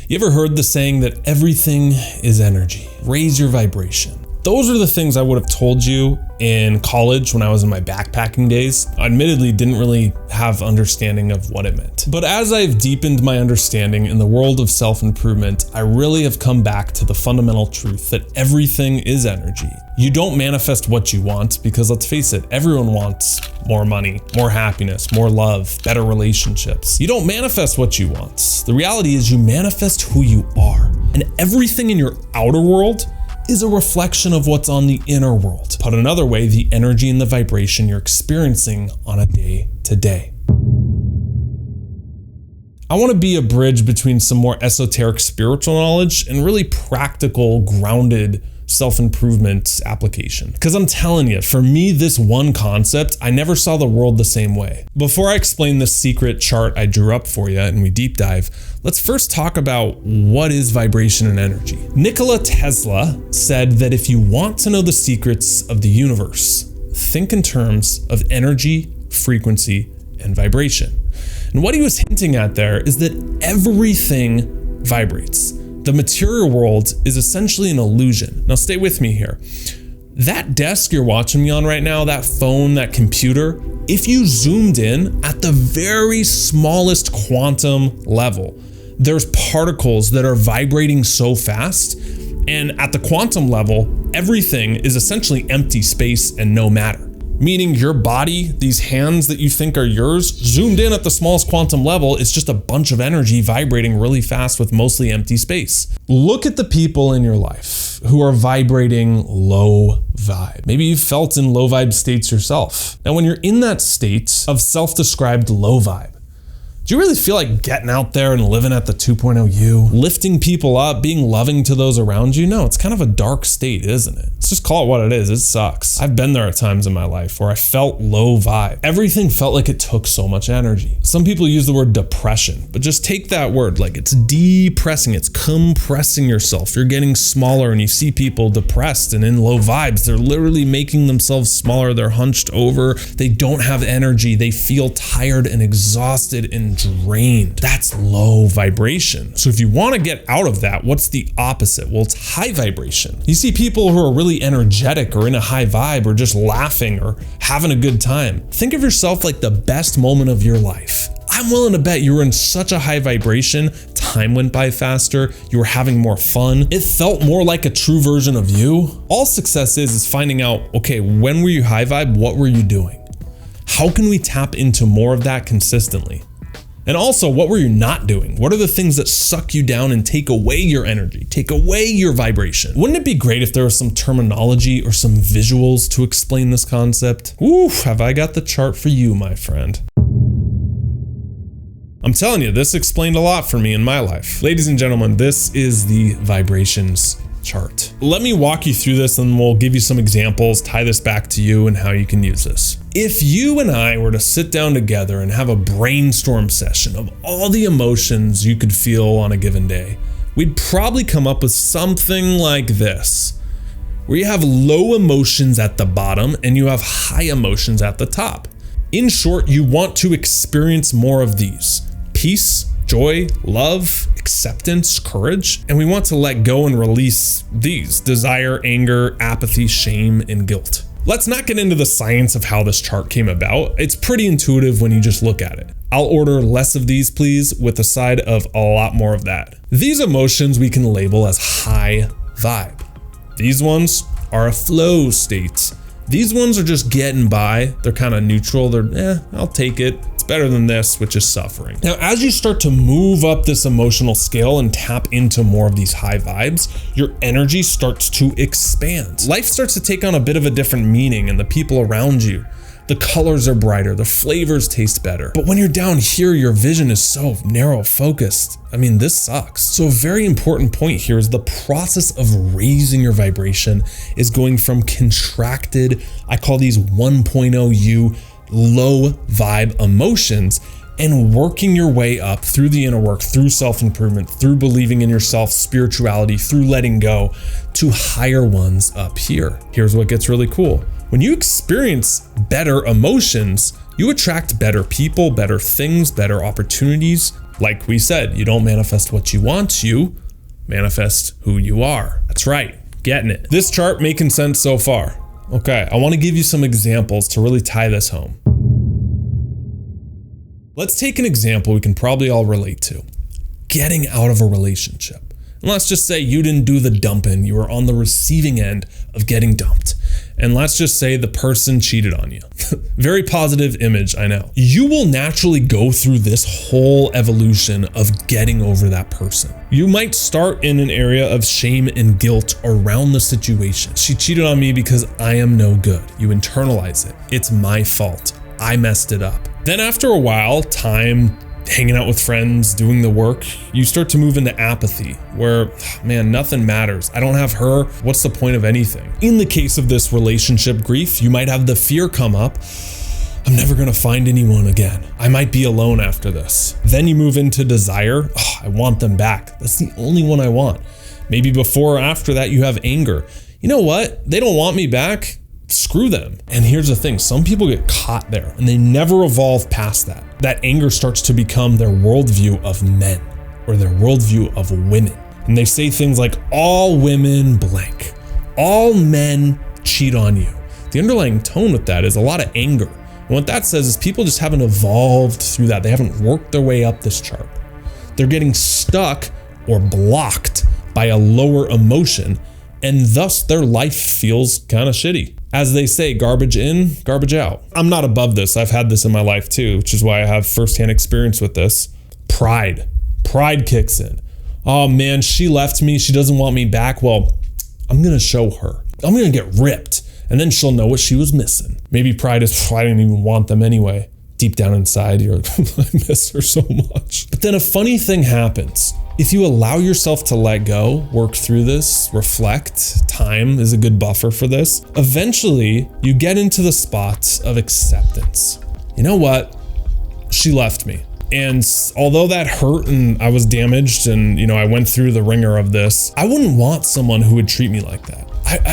You ever heard the saying that everything is energy? Raise your vibration. Those are the things I would have told you in college when I was in my backpacking days. I admittedly didn't really have understanding of what it meant. But as I've deepened my understanding in the world of self-improvement, I really have come back to the fundamental truth that everything is energy. You don't manifest what you want because, let's face it, everyone wants more money, more happiness, more love, better relationships. You don't manifest what you want. The reality is you manifest who you are. And everything in your outer world is a reflection of what's on the inner world. Put another way, the energy and the vibration you're experiencing on a day-to-day. I want to be a bridge between some more esoteric spiritual knowledge and really practical, grounded self-improvement application. Because I'm telling you, for me, this one concept, I never saw the world the same way. Before I explain the secret chart I drew up for you and we deep dive, let's first talk about what is vibration and energy. Nikola Tesla said that if you want to know the secrets of the universe, think in terms of energy, frequency, and vibration. And what he was hinting at there is that everything vibrates. The material world is essentially an illusion. Now stay with me here. That desk you're watching me on right now, that phone, that computer, if you zoomed in at the very smallest quantum level, there's particles that are vibrating so fast. And at the quantum level, everything is essentially empty space and no matter. Meaning your body, these hands that you think are yours, zoomed in at the smallest quantum level, is just a bunch of energy vibrating really fast with mostly empty space. Look at the people in your life who are vibrating low vibe. Maybe you've felt in low vibe states yourself. Now, when you're in that state of self-described low vibe, do you really feel like getting out there and living at the 2.0 you? Lifting people up, being loving to those around you? No, it's kind of a dark state, isn't it? Let's just call it what it is. It sucks. I've been there at times in my life where I felt low vibe. Everything felt like it took so much energy. Some people use the word depression, but just take that word like it's depressing, it's compressing yourself. You're getting smaller and you see people depressed and in low vibes. They're literally making themselves smaller. They're hunched over. They don't have energy. They feel tired and exhausted and drained. That's low vibration. So if you want to get out of that, what's the opposite? Well, it's high vibration. You see people who are really energetic or in a high vibe or just laughing or having a good time. Think of yourself like the best moment of your life. I'm willing to bet you were in such a high vibration, time went by faster, you were having more fun. It felt more like a true version of you. All success is finding out, okay, when were you high vibe? What were you doing? How can we tap into more of that consistently? And also, what were you not doing? What are the things that suck you down and take away your energy, take away your vibration? Wouldn't it be great if there was some terminology or some visuals to explain this concept? Ooh, have I got the chart for you, my friend. I'm telling you, this explained a lot for me in my life. Ladies and gentlemen, this is the vibrations chart. Let me walk you through this and we'll give you some examples, tie this back to you and how you can use this. If you and I were to sit down together and have a brainstorm session of all the emotions you could feel on a given day, we'd probably come up with something like this, where you have low emotions at the bottom and you have high emotions at the top. In short, you want to experience more of these: peace, joy, love, acceptance, courage, and we want to let go and release these: desire, anger, apathy, shame, and guilt. Let's not get into the science of how this chart came about. It's pretty intuitive when you just look at it. I'll order less of these, please, with a side of a lot more of that. These emotions we can label as high vibe. These ones are a flow state. These ones are just getting by. They're kind of neutral. They're, I'll take it. It's better than this, which is suffering. Now, as you start to move up this emotional scale and tap into more of these high vibes, your energy starts to expand. Life starts to take on a bit of a different meaning, and the people around you, the colors are brighter, the flavors taste better. But when you're down here, your vision is so narrow focused. I mean, this sucks. So a very important point here is the process of raising your vibration is going from contracted, I call these 1.0 you, low vibe emotions, and working your way up through the inner work, through self-improvement, through believing in yourself, spirituality, through letting go, to higher ones up here. Here's what gets really cool. When you experience better emotions, you attract better people, better things, better opportunities, Like we said, you don't manifest what you want, you manifest who you are. That's right, getting it. This chart making sense so far? Okay, I wanna give you some examples to really tie this home. Let's take an example we can probably all relate to. Getting out of a relationship. And let's just say you didn't do the dumping, you were on the receiving end of getting dumped. And let's just say the person cheated on you. Very positive image, I know. You will naturally go through this whole evolution of getting over that person. You might start in an area of shame and guilt around the situation. She cheated on me because I am no good. You internalize it. It's my fault. I messed it up. Then after a while, time, hanging out with friends, doing the work, you start to move into apathy where, man, nothing matters. I don't have her. What's the point of anything? In the case of this relationship grief, you might have the fear come up. I'm never gonna find anyone again. I might be alone after this. Then you move into desire. Oh, I want them back. That's the only one I want. Maybe before or after that, you have anger. You know what? They don't want me back. Screw them. And here's the thing, some people get caught there and they never evolve past that. That anger starts to become their worldview of men or their worldview of women. And they say things like, all women blank, all men cheat on you. The underlying tone with that is a lot of anger. And what that says is people just haven't evolved through that. They haven't worked their way up this chart. They're getting stuck or blocked by a lower emotion, and thus their life feels kind of shitty. As they say, garbage in, garbage out. I'm not above this. I've had this in my life too, which is why I have firsthand experience with this. Pride kicks in. Oh man, she left me. She doesn't want me back. Well, I'm gonna show her. I'm gonna get ripped and then she'll know what she was missing. Maybe pride is, I didn't even want them anyway. Deep down inside, you're like, I miss her so much. But then a funny thing happens. If you allow yourself to let go, work through this, reflect, time is a good buffer for this. Eventually, you get into the spots of acceptance. You know what? She left me. And although that hurt and I was damaged and, I went through the ringer of this, I wouldn't want someone who would treat me like that.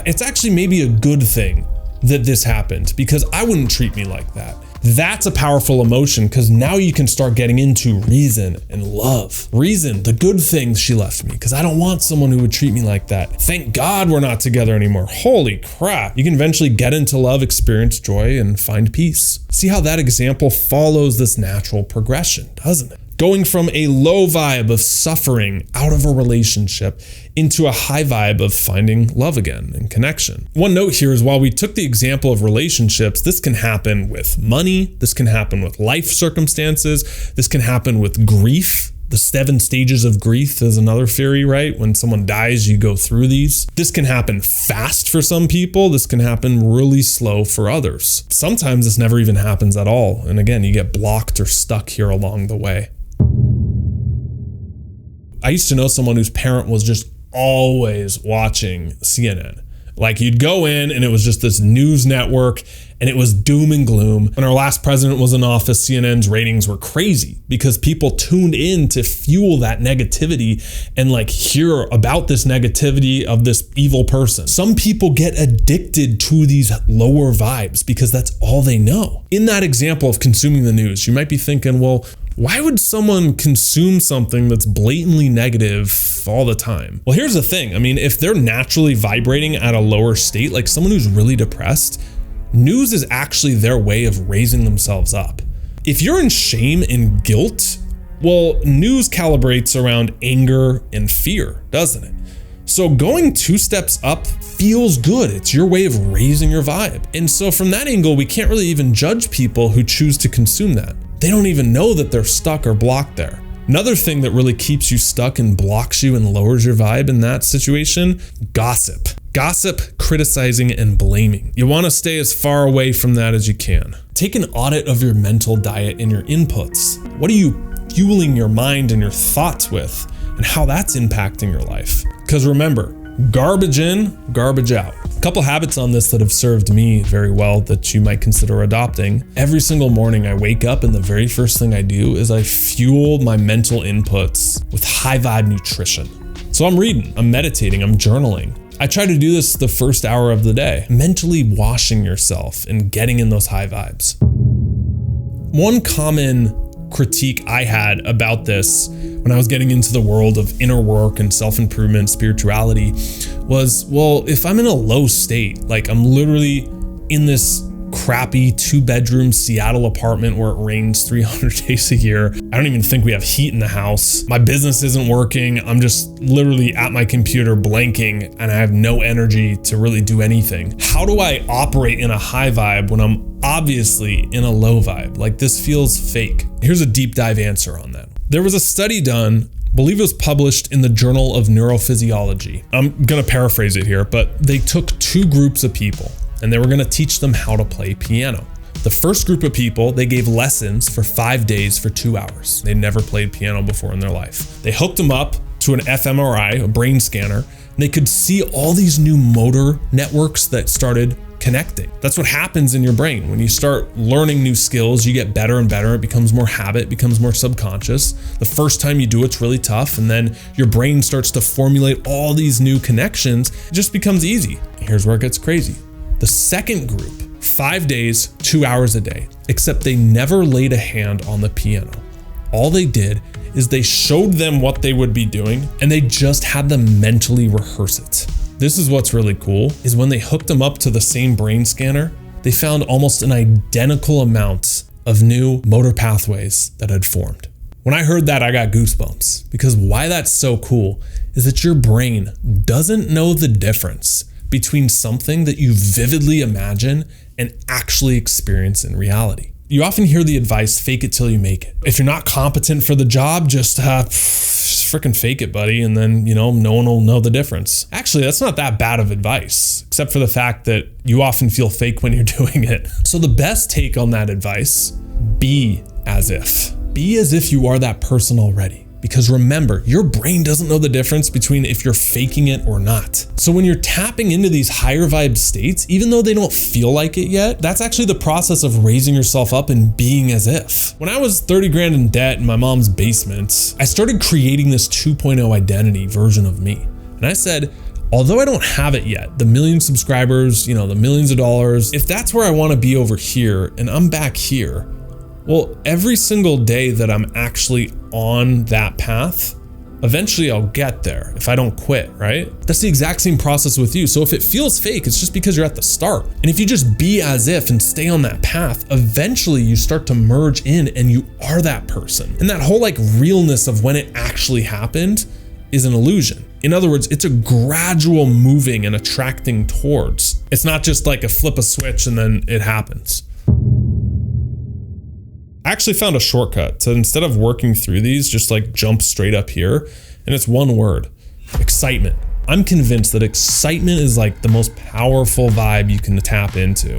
It's actually maybe a good thing that this happened because I wouldn't treat me like that. That's a powerful emotion because now you can start getting into reason and love. Reason, the good things she left me because I don't want someone who would treat me like that. Thank God we're not together anymore. Holy crap. You can eventually get into love, experience joy, and find peace. See how that example follows this natural progression, doesn't it? Going from a low vibe of suffering out of a relationship into a high vibe of finding love again and connection. One note here is while we took the example of relationships, this can happen with money, this can happen with life circumstances, this can happen with grief. The 7 stages of grief is another theory, right? When someone dies, you go through these. This can happen fast for some people. This can happen really slow for others. Sometimes this never even happens at all. And again, you get blocked or stuck here along the way. I used to know someone whose parent was just always watching CNN. Like you'd go in and it was just this news network and it was doom and gloom. When our last president was in office, CNN's ratings were crazy because people tuned in to fuel that negativity and hear about this negativity of this evil person. Some people get addicted to these lower vibes because that's all they know. In that example of consuming the news, you might be thinking, well, why would someone consume something that's blatantly negative all the time? Well, here's the thing. I mean, if they're naturally vibrating at a lower state, like someone who's really depressed, news is actually their way of raising themselves up. If you're in shame and guilt, well, news calibrates around anger and fear, doesn't it? So going 2 steps up feels good. It's your way of raising your vibe. And so from that angle, we can't really even judge people who choose to consume that. They don't even know that they're stuck or blocked there. Another thing that really keeps you stuck and blocks you and lowers your vibe in that situation, gossip. Gossip, criticizing, and blaming. You want to stay as far away from that as you can. Take an audit of your mental diet and your inputs. What are you fueling your mind and your thoughts with, and how that's impacting your life? Because remember, garbage in, garbage out. A couple habits on this that have served me very well that you might consider adopting. Every single morning I wake up and the very first thing I do is I fuel my mental inputs with high vibe nutrition. So I'm reading, I'm meditating, I'm journaling. I try to do this the first hour of the day, mentally washing yourself and getting in those high vibes. One common critique I had about this when I was getting into the world of inner work and self-improvement, spirituality, was, well, if I'm in a low state, like I'm literally in this crappy 2-bedroom Seattle apartment where it rains 300 days a year. I don't even think we have heat in the house. My business isn't working. I'm just literally at my computer blanking and I have no energy to really do anything. How do I operate in a high vibe when I'm obviously in a low vibe? Like, this feels fake. Here's a deep dive answer on that. There was a study done, I believe it was published in the Journal of Neurophysiology. I'm gonna paraphrase it here, but they took 2 groups of people and they were gonna teach them how to play piano. The first group of people, they gave lessons for 5 days for 2 hours. They'd never played piano before in their life. They hooked them up to an fMRI, a brain scanner, and they could see all these new motor networks that started connecting. That's what happens in your brain. When you start learning new skills, you get better and better. It becomes more habit, becomes more subconscious. The first time you do it's really tough, and then your brain starts to formulate all these new connections. It just becomes easy. Here's where it gets crazy. The second group, 5 days, 2 hours a day, except they never laid a hand on the piano. All they did is they showed them what they would be doing and they just had them mentally rehearse it. This is what's really cool, is when they hooked them up to the same brain scanner, they found almost an identical amount of new motor pathways that had formed. When I heard that, I got goosebumps, because why that's so cool is that your brain doesn't know the difference between something that you vividly imagine and actually experience in reality. You often hear the advice, fake it till you make it. If you're not competent for the job, just freaking fake it, buddy, and then, no one will know the difference. Actually, that's not that bad of advice, except for the fact that you often feel fake when you're doing it. So the best take on that advice, be as if. Be as if you are that person already. Because remember, your brain doesn't know the difference between if you're faking it or not. So when you're tapping into these higher vibe states, even though they don't feel like it yet, that's actually the process of raising yourself up and being as if. When I was 30 grand in debt in my mom's basement, I started creating this 2.0 identity version of me. And I said, although I don't have it yet, the million subscribers, the millions of dollars, if that's where I want to be over here and I'm back here, well, every single day that I'm actually on that path, eventually I'll get there if I don't quit, right? That's the exact same process with you. So if it feels fake, it's just because you're at the start. And if you just be as if and stay on that path, eventually you start to merge in and you are that person. And that whole realness of when it actually happened is an illusion. In other words, it's a gradual moving and attracting towards. It's not just like a flip a switch and then it happens. I actually found a shortcut. So instead of working through these, just jump straight up here. And it's one word, excitement. I'm convinced that excitement is the most powerful vibe you can tap into.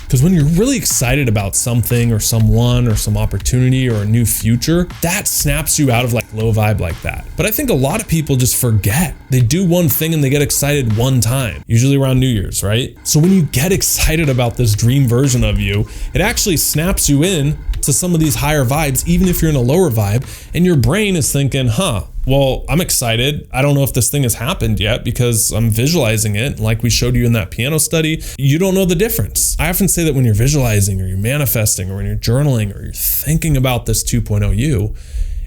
Because when you're really excited about something or someone or some opportunity or a new future, that snaps you out of low vibe like that. But I think a lot of people just forget. They do one thing and they get excited one time, usually around New Year's, right? So when you get excited about this dream version of you, it actually snaps you in to some of these higher vibes, even if you're in a lower vibe, and your brain is thinking, well, I'm excited. I don't know if this thing has happened yet because I'm visualizing it. Like we showed you in that piano study, you don't know the difference. I often say that when you're visualizing or you're manifesting or when you're journaling or you're thinking about this 2.0 you,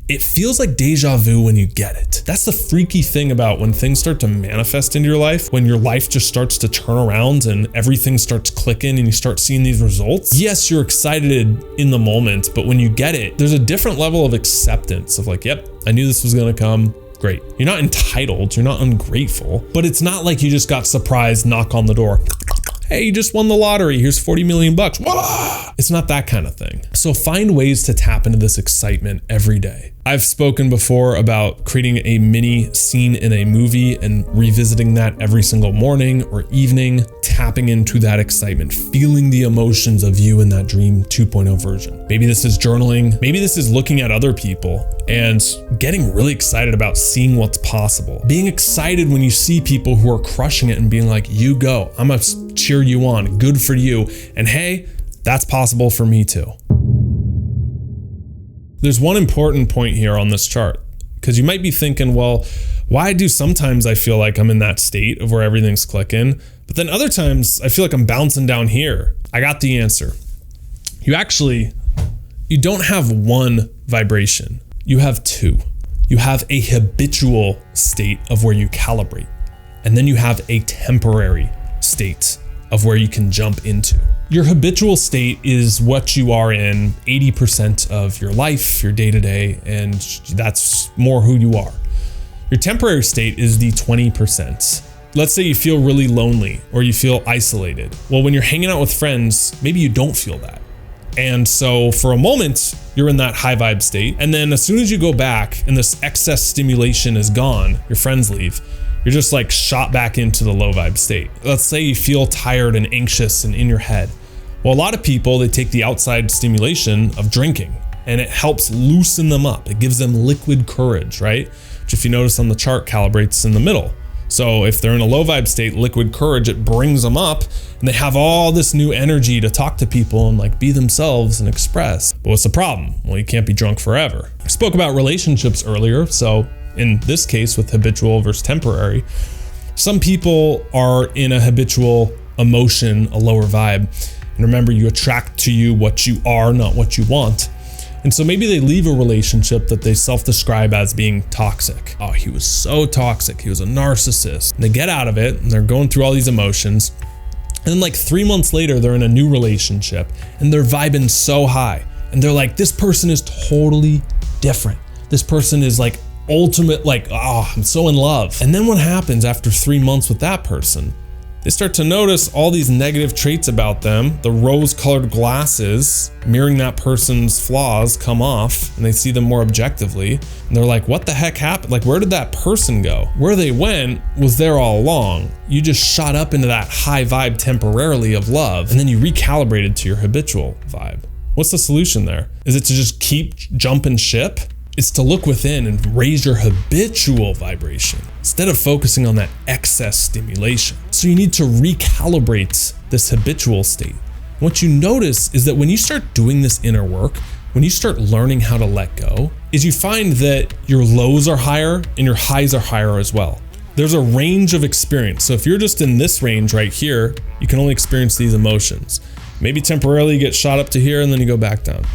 it feels like deja vu when you get it. That's the freaky thing about when things start to manifest into your life, when your life just starts to turn around and everything starts clicking and you start seeing these results. Yes, you're excited in the moment, but when you get it, there's a different level of acceptance of yep, I knew this was gonna come. Great. You're not entitled, you're not ungrateful, but it's not like you just got surprised, knock on the door. Hey, you just won the lottery. Here's 40 million bucks. Whoa! It's not that kind of thing. So find ways to tap into this excitement every day. I've spoken before about creating a mini scene in a movie and revisiting that every single morning or evening, tapping into that excitement, feeling the emotions of you in that dream 2.0 version. Maybe this is journaling. Maybe this is looking at other people and getting really excited about seeing what's possible. Being excited when you see people who are crushing it and being like, you go, I'm gonna cheer you on, good for you. And hey, that's possible for me too. There's one important point here on this chart, because you might be thinking, well, why do sometimes I feel like I'm in that state of where everything's clicking, but then other times I feel like I'm bouncing down here? I got the answer. You don't have one vibration, you have two. You have a habitual state of where you calibrate, and then you have a temporary state of where you can jump into. Your habitual state is what you are in 80% of your life, your day-to-day, and that's more who you are. Your temporary state is the 20%. Let's say you feel really lonely or you feel isolated. Well, when you're hanging out with friends, maybe you don't feel that. And so for a moment, you're in that high vibe state. And then as soon as you go back and this excess stimulation is gone, your friends leave, you're just like shot back into the low vibe state. Let's say you feel tired and anxious and in your head. Well, a lot of people, they take the outside stimulation of drinking and it helps loosen them up. It gives them liquid courage, right? Which if you notice on the chart calibrates in the middle. So if they're in a low vibe state, liquid courage, it brings them up and they have all this new energy to talk to people and like be themselves and express. But what's the problem? Well, you can't be drunk forever. I spoke about relationships earlier. So in this case with habitual versus temporary, some people are in a habitual emotion, a lower vibe. And remember, you attract to you what you are, not what you want. And so maybe they leave a relationship that they self-describe as being toxic. Oh, he was so toxic. He was a narcissist. And they get out of it and they're going through all these emotions. And then like 3 months later, they're in a new relationship and they're vibing so high. And they're like, this person is totally different. This person is like ultimate, like, oh, I'm so in love. And then what happens after 3 months with that person? They start to notice all these negative traits about them. The rose-colored glasses mirroring that person's flaws come off and they see them more objectively. And they're like, what the heck happened? Like, where did that person go? Where they went was there all along. You just shot up into that high vibe temporarily of love and then you recalibrated to your habitual vibe. What's the solution there? Is it to just keep jumping ship? It's to look within and raise your habitual vibration instead of focusing on that excess stimulation. So you need to recalibrate this habitual state. And what you notice is that when you start doing this inner work, when you start learning how to let go, is you find that your lows are higher and your highs are higher as well. There's a range of experience. So if you're just in this range right here, you can only experience these emotions. Maybe temporarily you get shot up to here and then you go back down.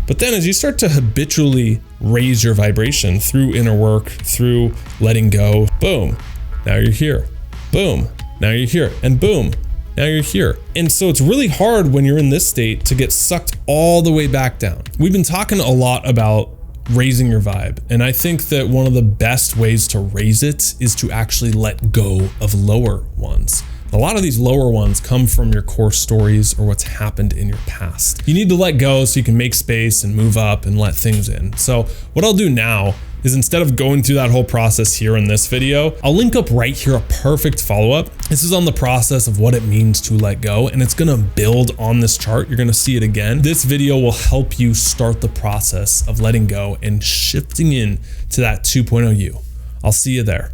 But then as you start to habitually raise your vibration through inner work, through letting go, boom, now you're here. Boom, now you're here. And boom, now you're here. And so it's really hard when you're in this state to get sucked all the way back down. We've been talking a lot about raising your vibe. And I think that one of the best ways to raise it is to actually let go of lower ones. A lot of these lower ones come from your core stories or what's happened in your past. You need to let go so you can make space and move up and let things in. So what I'll do now is instead of going through that whole process here in this video, I'll link up right here a perfect follow-up. This is on the process of what it means to let go, and it's gonna build on this chart. You're gonna see it again. This video will help you start the process of letting go and shifting in to that 2.0 you. I'll see you there.